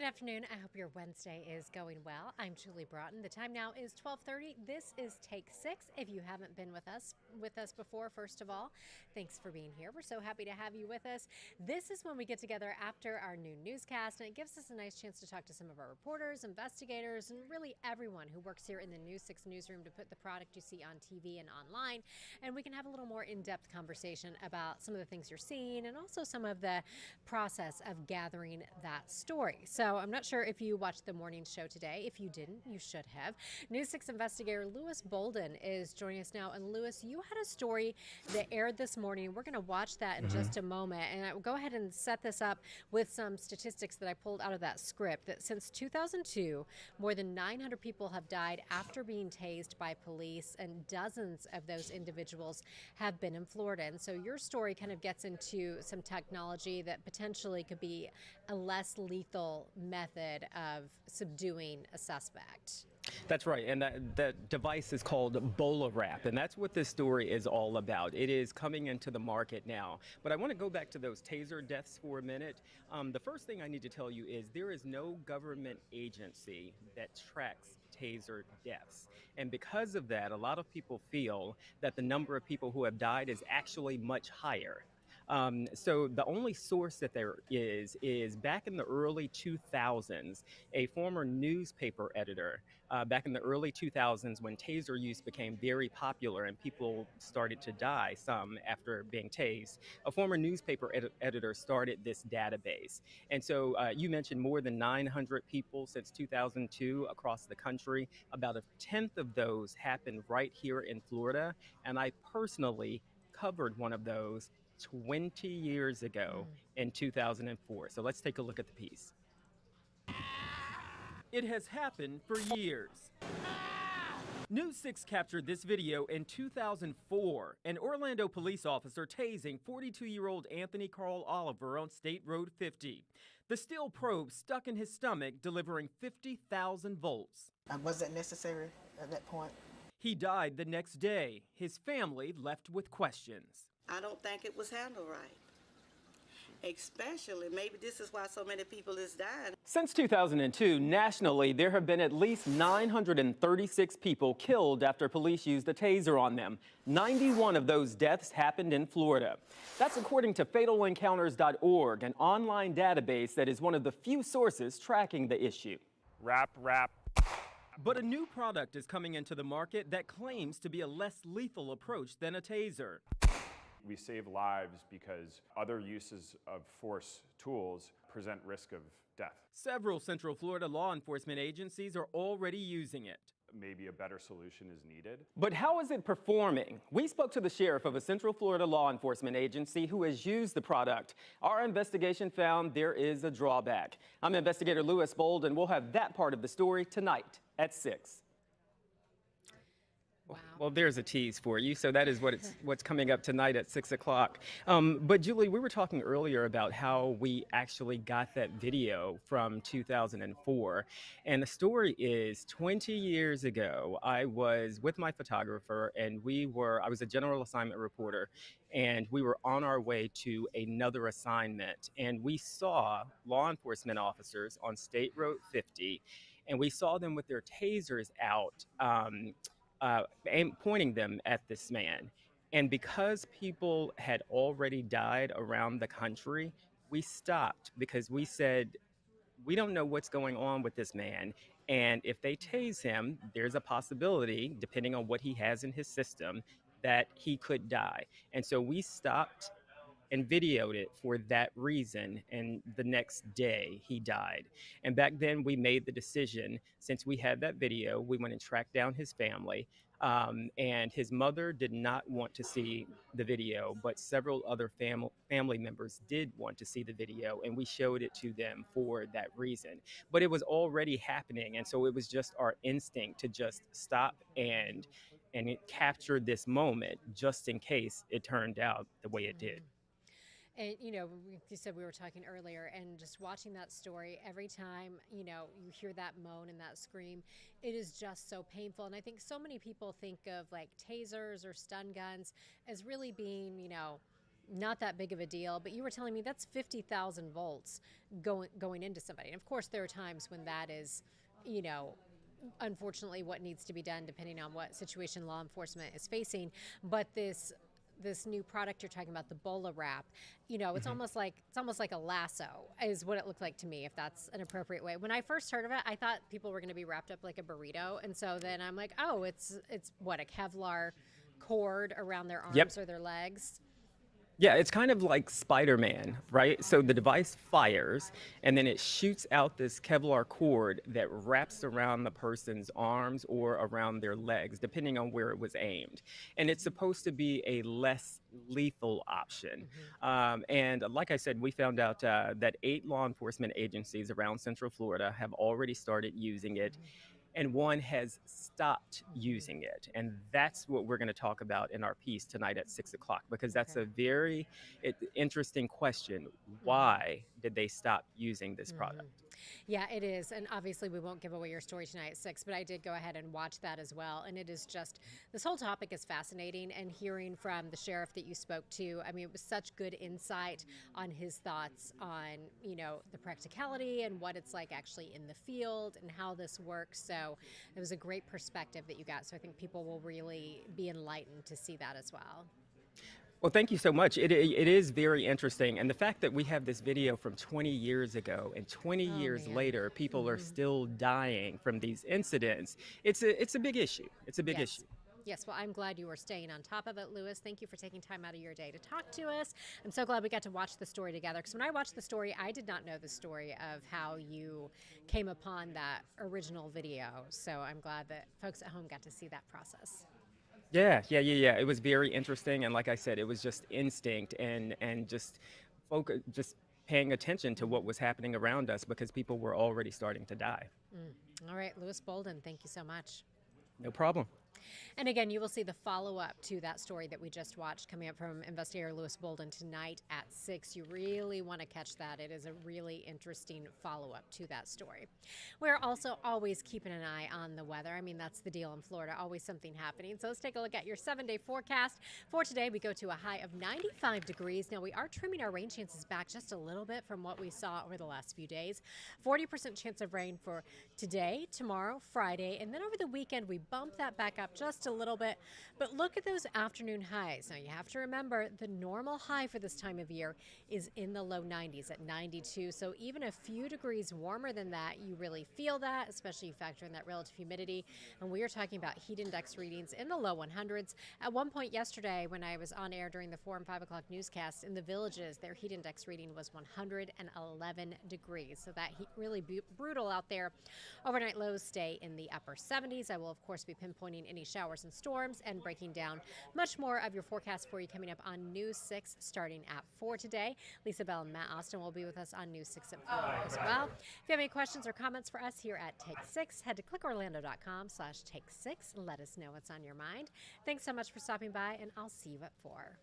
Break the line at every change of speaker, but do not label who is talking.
Good afternoon. I hope your Wednesday is going well. I'm Julie Broughton. The time now is 12:30. This is Take 6. If you haven't been with us before, first of all, thanks for being here. We're so happy to have you with us. This is when we get together after our new newscast, and it gives us a nice chance to talk to some of our reporters, investigators, and really everyone who works here in the News 6 newsroom to put the product you see on TV and online. And we can have a little more in-depth conversation about some of the things you're seeing and also some of the process of gathering that story. So I'm not sure if you watched the morning show today. If you didn't, you should have. News 6 investigator Bolden is joining us now. And Lewis, you had a story that aired this morning. We're going to watch that in just a moment. And I will go ahead and set this up with some statistics that I pulled out of that script, that since 2002, more than 900 people have died after being tased by police, and dozens of those individuals have been in Florida. And so your story kind of gets into some technology that potentially could be a less lethal method of subduing a suspect.
That's right, and that device is called BolaWrap, and that's what this story is all about. It is coming into the market now. But I want to go back to those Taser deaths for a minute. The first thing I need to tell you is there is no government agency that tracks Taser deaths. And because of that, a lot of people feel that the number of people who have died is actually much higher. So the only source that there is back in the early 2000s, a former newspaper editor, back in the early 2000s when Taser use became very popular and people started to die, some after being tased, a former newspaper editor started this database. And so you mentioned more than 900 people since 2002 across the country. About a tenth of those happened right here in Florida. And I personally covered one of those 20 years ago in 2004. So let's take a look at the piece. It has happened for years. News 6 captured this video in 2004, an Orlando police officer tasing 42-year-old Anthony Carl Oliver on State Road 50. The steel probe stuck in his stomach, delivering 50,000 volts.
Was it necessary at that point?
He died the next day, his family left with questions.
I don't think it was handled right. Especially, maybe this is why so many people is dying.
Since 2002, nationally, there have been at least 936 people killed after police used a taser on them. 91 of those deaths happened in Florida. That's according to fatalencounters.org, an online database that is one of the few sources tracking the issue.
Wrap.
But a new product is coming into the market that claims to be a less lethal approach than a taser.
We save lives because other uses of force tools present risk of death.
Several Central Florida law enforcement agencies are already using it.
Maybe a better solution is needed.
But how is it performing? We spoke to the sheriff of a Central Florida law enforcement agency who has used the product. Our investigation found there is a drawback. I'm investigator Bolden, and we'll have that part of the story tonight at 6.
Wow.
Well, there's a tease for you. So that is what's coming up tonight at 6 o'clock. But Julie, we were talking earlier about how we actually got that video from 2004. And the story is 20 years ago, I was with my photographer and I was a general assignment reporter, and we were on our way to another assignment. And we saw law enforcement officers on State Road 50, and we saw them with their tasers out, pointing them at this man. And because people had already died around the country, we stopped because we said, we don't know what's going on with this man. And if they tase him, there's a possibility, depending on what he has in his system, that he could die. And so we stopped and videoed it for that reason, and the next day he died. And back then we made the decision, since we had that video, we went and tracked down his family, and his mother did not want to see the video, but several other family members did want to see the video, and we showed it to them for that reason. But it was already happening, and so it was just our instinct to just stop and capture this moment just in case it turned out the way it did.
And, you said we were talking earlier, and just watching that story, every time, you hear that moan and that scream, it is just so painful. And I think so many people think of like tasers or stun guns as really being, not that big of a deal, but you were telling me that's 50,000 volts going into somebody. And of course, there are times when that is, you know, unfortunately what needs to be done depending on what situation law enforcement is facing. But this new product you're talking about, the BolaWrap, you know, it's almost like a lasso is what it looked like to me, if that's an appropriate way. When I first heard of it, I thought people were going to be wrapped up like a burrito, and so then I'm like, oh, it's what, a Kevlar cord around their arms
Yep.
or their legs.
Yeah, it's kind of like Spider-Man, right? So the device fires, and then it shoots out this Kevlar cord that wraps around the person's arms or around their legs, depending on where it was aimed. And it's supposed to be a less lethal option. And like I said, we found out that 8 law enforcement agencies around Central Florida have already started using it, and one has stopped using it. And that's what we're going to talk about in our piece tonight at 6 o'clock, because that's a very interesting question. Why did they stop using this product?
Yeah, it is. And obviously, we won't give away your story tonight at 6, but I did go ahead and watch that as well. And it is just, this whole topic is fascinating. And hearing from the sheriff that you spoke to, I mean, it was such good insight on his thoughts on, you know, the practicality and what it's like actually in the field and how this works. So it was a great perspective that you got. So I think people will really be enlightened to see that as well.
Well, thank you so much. It is very interesting. And the fact that we have this video from 20 years ago, and 20 years later, people are still dying from these incidents, it's a big issue. It's a big issue.
Yes, well, I'm glad you were staying on top of it, Lewis. Thank you for taking time out of your day to talk to us. I'm so glad we got to watch the story together, because when I watched the story, I did not know the story of how you came upon that original video. So I'm glad that folks at home got to see that process.
Yeah. It was very interesting, and like I said, it was just instinct and just just paying attention to what was happening around us, because people were already starting to die.
All right, Lewis Bolden, thank you so much.
No problem.
And again, you will see the follow-up to that story that we just watched coming up from investigator Lewis Bolden tonight at 6. You really want to catch that. It is a really interesting follow-up to that story. We're also always keeping an eye on the weather. I mean, that's the deal in Florida, always something happening. So let's take a look at your 7-day forecast. For today, we go to a high of 95 degrees. Now, we are trimming our rain chances back just a little bit from what we saw over the last few days. 40% chance of rain for today, tomorrow, Friday, and then over the weekend, we bump that back up just a little bit. But look at those afternoon highs. Now, you have to remember the normal high for this time of year is in the low 90s at 92. So even a few degrees warmer than that, you really feel that, especially you factor in that relative humidity. And we are talking about heat index readings in the low 100s. At one point yesterday, when I was on air during the 4 and 5 o'clock newscast, in the Villages, their heat index reading was 111 degrees. So that heat really brutal out there. Overnight lows stay in the upper 70s. I will, of course, be pinpointing any showers and storms and breaking down much more of your forecast for you coming up on News 6 starting at 4 today. Lisa Bell and Matt Austin will be with us on News 6 at 4 as well. If you have any questions or comments for us here at Take 6, head to clickorlando.com/take6. Let us know what's on your mind. Thanks so much for stopping by, and I'll see you at 4.